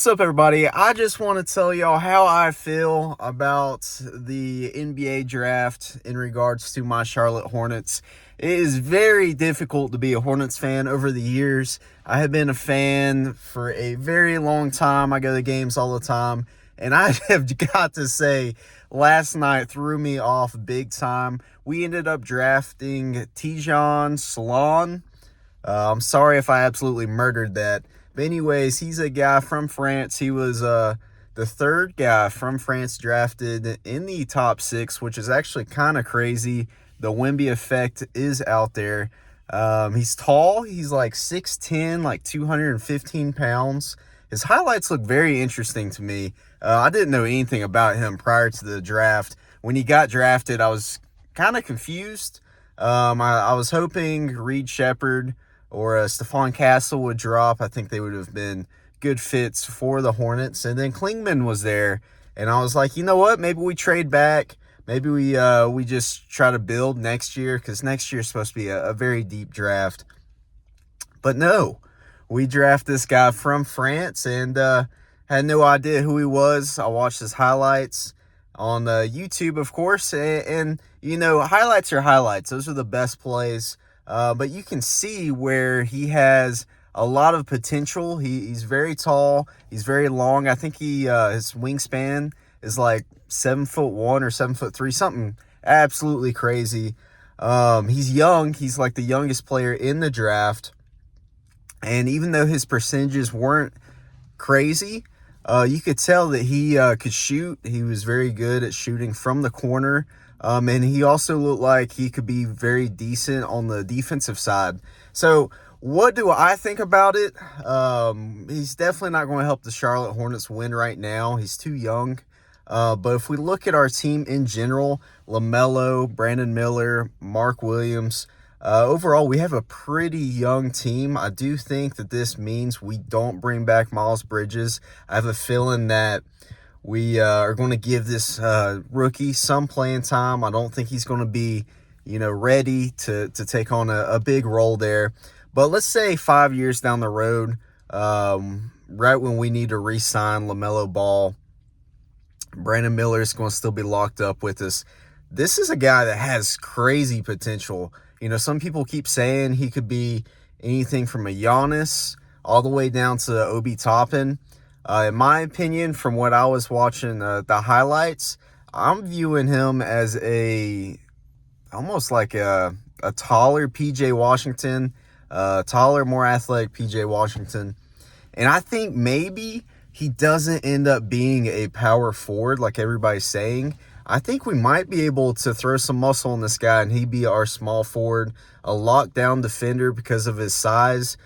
What's up, everybody? I just want to tell y'all how I feel about the NBA draft in regards to my Charlotte Hornets. It is very difficult to be a Hornets fan over the years. I have been a fan for a very long time. I go to games all the time. And I have got to say, last night threw me off big time. We ended up drafting Tidjane Salaun. I'm sorry if I absolutely murdered that. But anyways, he's a guy from France. He was the third guy from France drafted in the top six, which is actually kind of crazy. The Wemby effect is out there. He's tall. He's like 6'10", like 215 pounds. His highlights look very interesting to me. I didn't know anything about him prior to the draft. When he got drafted, I was kind of confused. I was hoping Reed Shepherd or Stephon Castle would drop. I think they would have been good fits for the Hornets. And then Klingman was there, and I was like, you know what? Maybe we trade back. Maybe we just try to build next year, because next year is supposed to be a very deep draft. But no, we draft this guy from France, and had no idea who he was. I watched his highlights on YouTube, of course, and you know, highlights are highlights. Those are the best plays. But you can see where he has a lot of potential. He's very tall. He's very long. I think his wingspan is like 7'1" or 7'3", something absolutely crazy. He's young. He's like the youngest player in the draft. And even though his percentages weren't crazy, you could tell that he could shoot. He was very good at shooting from the corner. And he also looked like he could be very decent on the defensive side. So what do I think about it? He's definitely not going to help the Charlotte Hornets win right now. He's too young. But if we look at our team in general, LaMelo, Brandon Miller, Mark Williams, overall, we have a pretty young team. I do think that this means we don't bring back Miles Bridges. I have a feeling that we are going to give this rookie some playing time. I don't think he's going to be, ready to take on a big role there. But let's say 5 years down the road, right when we need to re-sign LaMelo Ball, Brandon Miller is going to still be locked up with us. This is a guy that has crazy potential. Some people keep saying he could be anything from a Giannis all the way down to Obi Toppin. In my opinion, from what I was watching the highlights, I'm viewing him as almost like a taller PJ Washington, taller, more athletic PJ Washington. And I think maybe he doesn't end up being a power forward like everybody's saying. I think we might be able to throw some muscle on this guy and he'd be our small forward, a lockdown defender because of his size.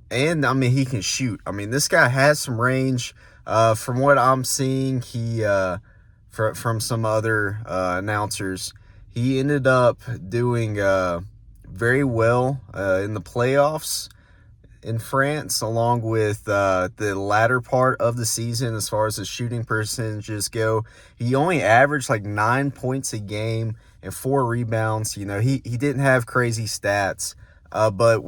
And, he can shoot. This guy has some range. From what I'm seeing, he from some other announcers, he ended up doing very well in the playoffs in France, along with the latter part of the season as far as the shooting percentages go. He only averaged like 9 points a game and 4 rebounds. He didn't have crazy stats, but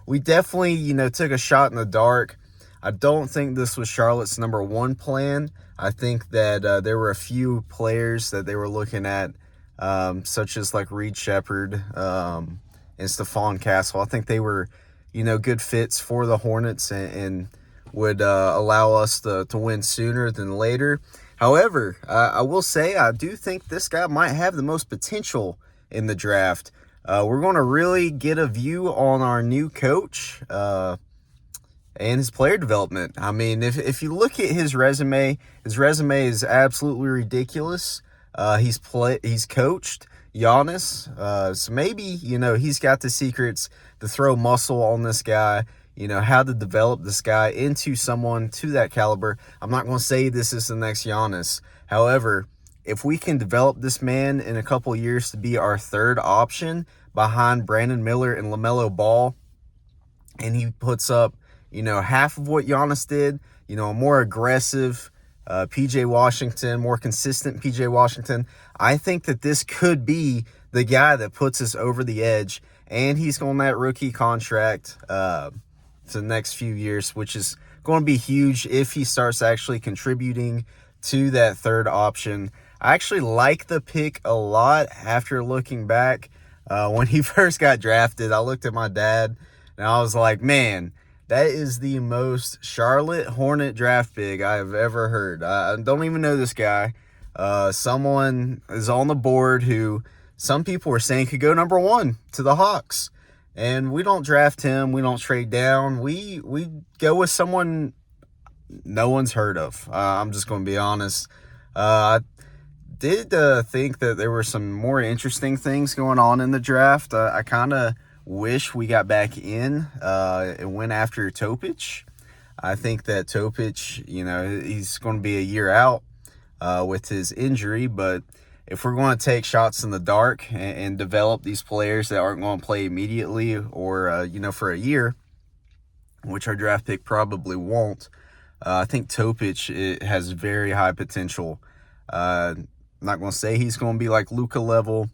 we definitely, took a shot in the dark. I don't think this was Charlotte's number one plan. I think that there were a few players that they were looking at, such as like Reed Shepherd and Stephon Castle. I think they were, good fits for the Hornets and would allow us to win sooner than later. However, I will say I do think this guy might have the most potential in the draft. We're going to really get a view on our new coach and his player development. If you look at his resume is absolutely ridiculous. He's coached Giannis, so maybe he's got the secrets to throw muscle on this guy. How to develop this guy into someone to that caliber. I'm not going to say this is the next Giannis. However, if we can develop this man in a couple years to be our third option behind Brandon Miller and LaMelo Ball, and he puts up, half of what Giannis did, a more aggressive PJ Washington, more consistent PJ Washington, I think that this could be the guy that puts us over the edge, and he's on that rookie contract for the next few years, which is going to be huge if he starts actually contributing to that third option. I actually like the pick a lot after looking back. When he first got drafted, I looked at my dad and I was like, man, that is the most Charlotte Hornet draft pick I have ever heard. I don't even know this guy. Someone is on the board who some people were saying could go number 1 to the Hawks. And we don't draft him. We don't trade down. We go with someone no one's heard of. I'm just going to be honest. I did think that there were some more interesting things going on in the draft. I kind of wish we got back in and went after Topic. I think that Topic, he's going to be a year out with his injury, but if we're going to take shots in the dark and develop these players that aren't going to play immediately or, for a year, which our draft pick probably won't, I think Topic has very high potential. I'm not going to say he's going to be like Luka level,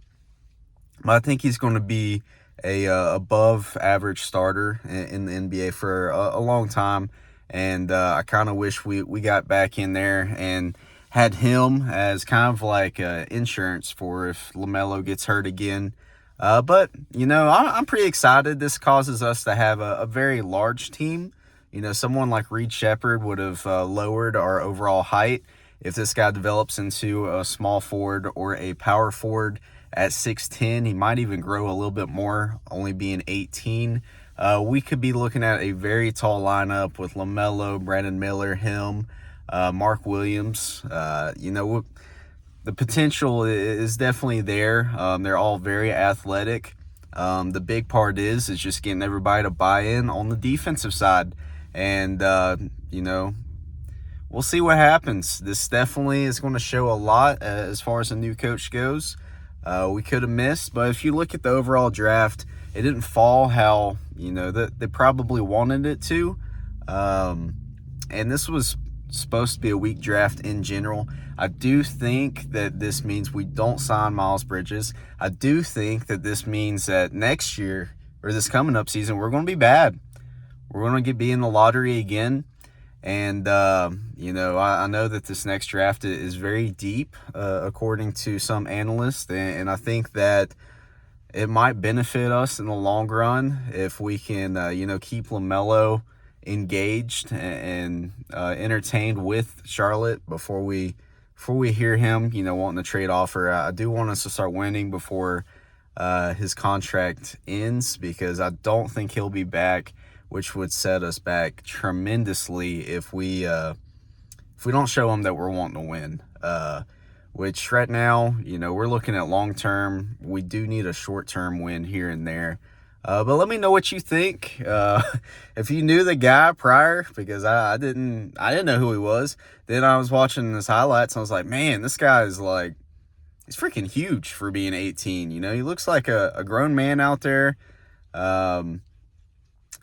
but I think he's going to be a above average starter in the NBA for a long time. And I kind of wish we got back in there and had him as kind of like insurance for if LaMelo gets hurt again. But, I'm pretty excited. This causes us to have a very large team. Someone like Reed Shepherd would have lowered our overall height if this guy develops into a small forward or a power forward at 6'10". He might even grow a little bit more, only being 18. We could be looking at a very tall lineup with LaMelo, Brandon Miller, him, Mark Williams. The potential is definitely there. They're all very athletic. The big part is just getting everybody to buy in on the defensive side. And, we'll see what happens. This definitely is going to show a lot as far as a new coach goes. We could have missed, but if you look at the overall draft, it didn't fall how, they probably wanted it to. And this was supposed to be a weak draft in general. I do think that this means we don't sign Miles Bridges. I do think that this means that next year, or this coming up season, we're going to be bad. We're going to be in the lottery again. And, I know that this next draft is very deep, according to some analysts. And I think that it might benefit us in the long run if we can, keep LaMelo engaged and entertained with Charlotte before we hear him, wanting to trade offer. I do want us to start winning before his contract ends, because I don't think he'll be back, which would set us back tremendously if we don't show him that we're wanting to win. Which right now, we're looking at long term. We do need a short term win here and there. But let me know what you think. If you knew the guy prior, because I didn't know who he was. Then I was watching his highlights and I was like, man, this guy is like, he's freaking huge for being 18. He looks like a grown man out there.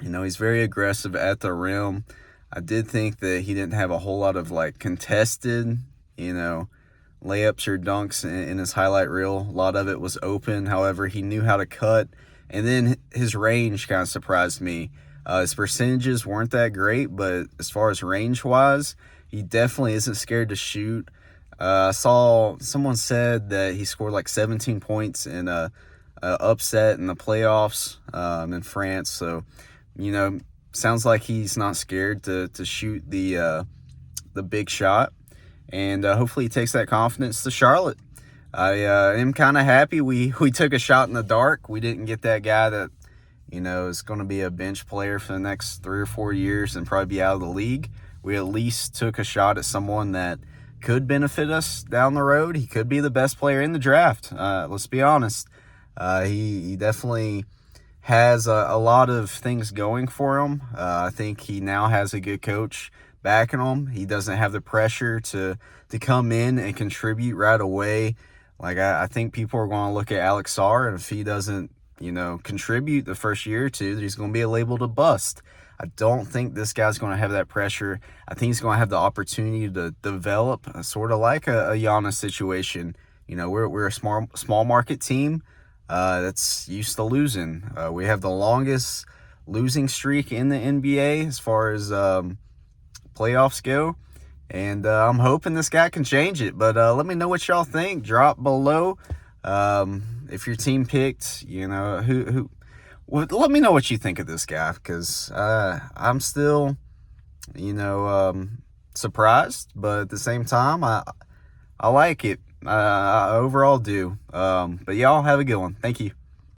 He's very aggressive at the rim. I did think that he didn't have a whole lot of like contested, layups or dunks in his highlight reel. A lot of it was open. However, he knew how to cut. And then his range kind of surprised me. His percentages weren't that great, but as far as range-wise, he definitely isn't scared to shoot. I saw someone said that he scored like 17 points in a upset in the playoffs in France. So, sounds like he's not scared to shoot the big shot. And hopefully he takes that confidence to Charlotte. I am kind of happy we took a shot in the dark. We didn't get that guy that, is going to be a bench player for the next 3 or 4 years and probably be out of the league. We at least took a shot at someone that could benefit us down the road. He could be the best player in the draft. Let's be honest. He definitely has a lot of things going for him. I think he now has a good coach backing him. He doesn't have the pressure to come in and contribute right away. Like, I think people are going to look at Alex Sarr, and if he doesn't, contribute the first year or two, he's going to be labeled a bust. I don't think this guy's going to have that pressure. I think he's going to have the opportunity to develop sort of like a Giannis situation. We're a small market team that's used to losing. We have the longest losing streak in the NBA as far as playoffs go. And I'm hoping this guy can change it. But let me know what y'all think. Drop below. If your team picked, who well, let me know what you think of this guy, because I'm still, surprised, but at the same time, I like it. I overall do. But y'all have a good one. Thank you.